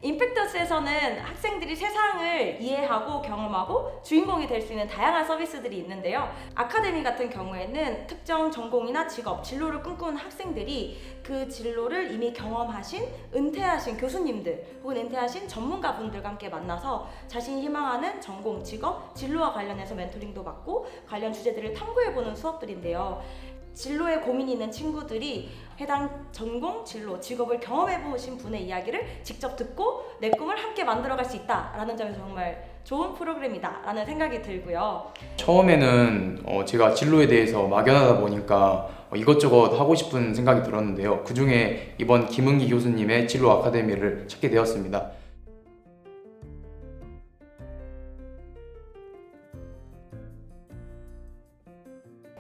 임팩터스에서는 학생들이 세상을 이해하고 경험하고 주인공이 될 수 있는 다양한 서비스들이 있는데요. 아카데미 같은 경우에는 특정 전공이나 직업, 진로를 꿈꾸는 학생들이 그 진로를 이미 경험하신, 은퇴하신 교수님들 혹은 은퇴하신 전문가분들과 함께 만나서 자신이 희망하는 전공, 직업, 진로와 관련해서 멘토링도 받고 관련 주제들을 탐구해보는 수업들인데요. 진로에 고민이 있는 친구들이 해당 전공, 진로, 직업을 경험해보신 분의 이야기를 직접 듣고 내 꿈을 함께 만들어갈 수 있다라는 점에서 정말 좋은 프로그램이다라는 생각이 들고요. 처음에는 제가 진로에 대해서 막연하다 보니까 이것저것 하고 싶은 생각이 들었는데요. 그 중에 이번 김은기 교수님의 진로 아카데미를 찾게 되었습니다.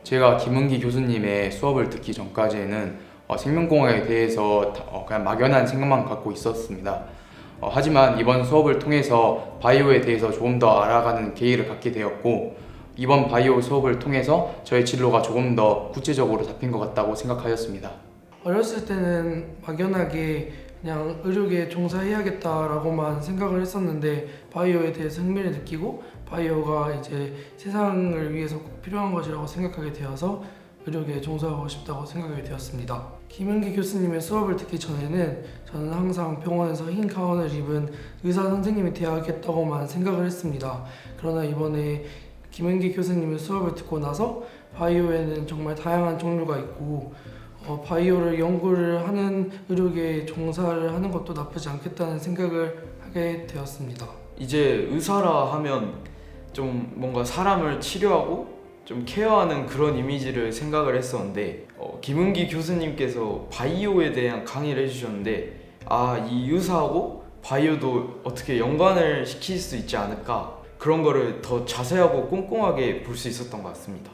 제가 김은기 교수님의 수업을 듣기 전까지는 생명공학에 대해서 그냥 막연한 생각만 갖고 있었습니다. 하지만 이번 수업을 통해서 바이오에 대해서 조금 더 알아가는 계기를 갖게 되었고, 이번 바이오 수업을 통해서 저의 진로가 조금 더 구체적으로 잡힌 것 같다고 생각하였습니다. 어렸을 때는 막연하게 그냥 의료계에 종사해야겠다라고만 생각을 했었는데, 바이오에 대해서 흥미를 느끼고 바이오가 이제 세상을 위해서 꼭 필요한 것이라고 생각하게 되어서 의료계에 종사하고 싶다고 생각하게 되었습니다. 김은기 교수님의 수업을 듣기 전에는 저는 항상 병원에서 흰 가운을 입은 의사 선생님이 되어야겠다고만 생각을 했습니다. 그러나 이번에 김은기 교수님의 수업을 듣고 나서 바이오에는 정말 다양한 종류가 있고 바이오를 연구를 하는 의료계에 종사를 하는 것도 나쁘지 않겠다는 생각을 하게 되었습니다. 이제 의사라 하면 좀 뭔가 사람을 치료하고 좀 케어하는 그런 이미지를 생각을 했었는데 김은기 교수님께서 바이오에 대한 강의를 해주셨는데, 이 의사하고 바이오도 어떻게 연관을 시킬 수 있지 않을까, 그런 거를 더 자세하고 꼼꼼하게 볼 수 있었던 것 같습니다.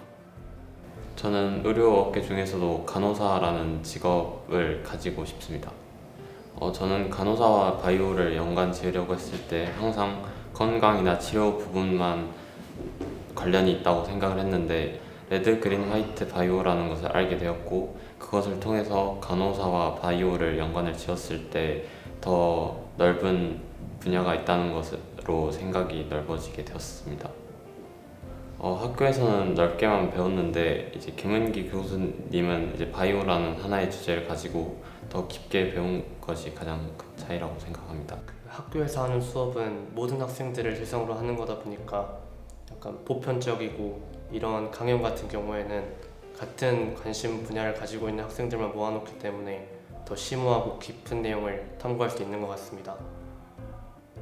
저는 의료업계 중에서도 간호사라는 직업을 가지고 싶습니다. 저는 간호사와 바이오를 연관 지으려고 했을 때 항상 건강이나 치료 부분만 관련이 있다고 생각을 했는데, 레드, 그린, 화이트 바이오라는 것을 알게 되었고, 그것을 통해서 간호사와 바이오를 연관을 지었을 때 더 넓은 분야가 있다는 것으로 생각이 넓어지게 되었습니다. 학교에서는 넓게만 배웠는데 이제 김은기 교수님은 이제 바이오라는 하나의 주제를 가지고 더 깊게 배운 것이 가장 큰 차이라고 생각합니다. 학교에서 하는 수업은 모든 학생들을 대상으로 하는 거다 보니까 약간 보편적이고, 이런 강연 같은 경우에는 같은 관심 분야를 가지고 있는 학생들만 모아놓기 때문에 더 심오하고 깊은 내용을 탐구할 수 있는 것 같습니다.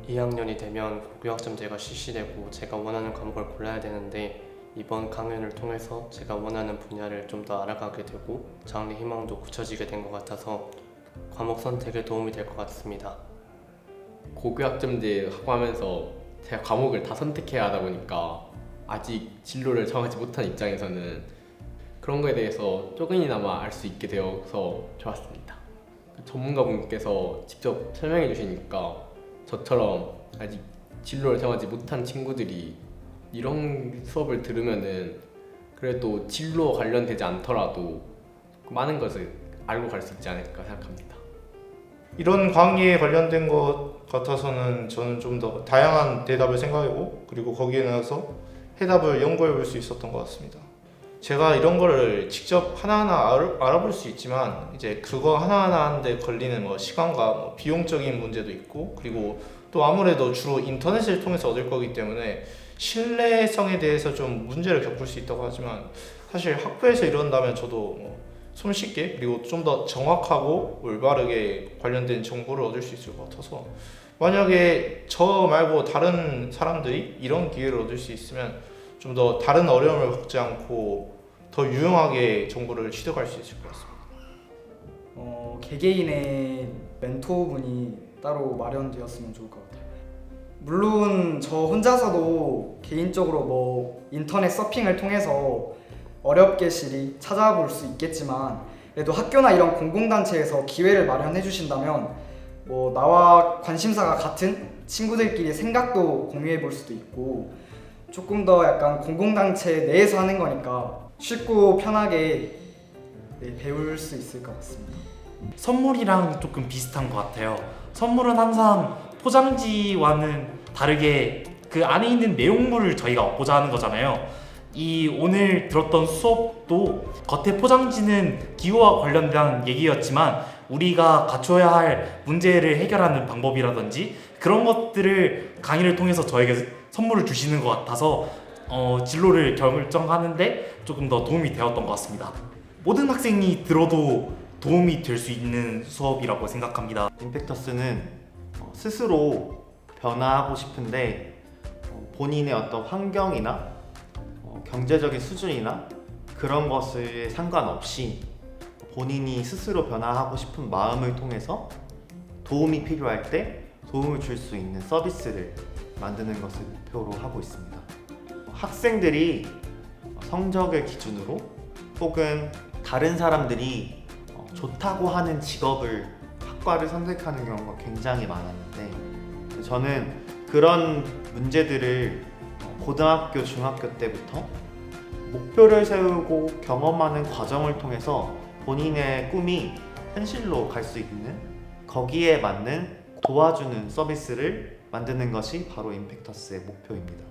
2학년이 되면 교학점제가 실시되고 제가 원하는 과목을 골라야 되는데, 이번 강연을 통해서 제가 원하는 분야를 좀 더 알아가게 되고 장래 희망도 굳혀지게 된 것 같아서 과목 선택에 도움이 될 것 같습니다. 고교학점제 하고 하면서 제가 과목을 다 선택해야 하다 보니까 아직 진로를 정하지 못한 입장에서는 그런 거에 대해서 조금이나마 알 수 있게 되어서 좋았습니다. 전문가분께서 직접 설명해 주시니까 저처럼 아직 진로를 정하지 못한 친구들이 이런 수업을 들으면은 그래도 진로 관련되지 않더라도 많은 것을 알고 갈 수 있지 않을까 생각합니다. 이런 강의에 관련된 것 같아서는 저는 좀 더 다양한 대답을 생각해보고, 그리고 거기에 나서 해답을 연구해 볼 수 있었던 것 같습니다. 제가 이런 거를 직접 하나하나 알아볼 수 있지만, 이제 그거 하나하나 하는데 걸리는 시간과 비용적인 문제도 있고, 그리고 또 아무래도 주로 인터넷을 통해서 얻을 거기 때문에 신뢰성에 대해서 좀 문제를 겪을 수 있다고 하지만, 사실 학교에서 이런다면 저도 손쉽게 그리고 좀 더 정확하고 올바르게 관련된 정보를 얻을 수 있을 것 같아서, 만약에 저 말고 다른 사람들이 이런 기회를 얻을 수 있으면 좀 더 다른 어려움을 겪지 않고 더 유용하게 정보를 취득할 수 있을 것 같습니다. 개개인의 멘토분이 따로 마련되었으면 좋을 것 같아요. 물론 저 혼자서도 개인적으로 인터넷 서핑을 통해서 어렵게 시리 찾아볼 수 있겠지만, 그래도 학교나 이런 공공단체에서 기회를 마련해 주신다면 나와 관심사가 같은 친구들끼리 생각도 공유해 볼 수도 있고, 조금 더 약간 공공단체 내에서 하는 거니까 쉽고 편하게 배울 수 있을 것 같습니다. 선물이랑 조금 비슷한 것 같아요. 선물은 항상 포장지와는 다르게 그 안에 있는 내용물을 저희가 얻고자 하는 거잖아요. 이 오늘 들었던 수업도 겉에 포장지는 기후와 관련된 얘기였지만 우리가 갖춰야 할 문제를 해결하는 방법이라든지 그런 것들을 강의를 통해서 저에게 선물을 주시는 것 같아서 진로를 결정하는데 조금 더 도움이 되었던 것 같습니다. 모든 학생이 들어도 도움이 될 수 있는 수업이라고 생각합니다. 임팩터스는 스스로 변화하고 싶은데 본인의 어떤 환경이나 경제적인 수준이나 그런 것에 상관없이 본인이 스스로 변화하고 싶은 마음을 통해서 도움이 필요할 때 도움을 줄 수 있는 서비스를 만드는 것을 목표로 하고 있습니다. 학생들이 성적을 기준으로 혹은 다른 사람들이 좋다고 하는 직업을 학과를 선택하는 경우가 굉장히 많았는데 저는 그런 문제들을 고등학교, 중학교 때부터 목표를 세우고 경험하는 과정을 통해서 본인의 꿈이 현실로 갈 수 있는 거기에 맞는 도와주는 서비스를 만드는 것이 바로 임팩터스의 목표입니다.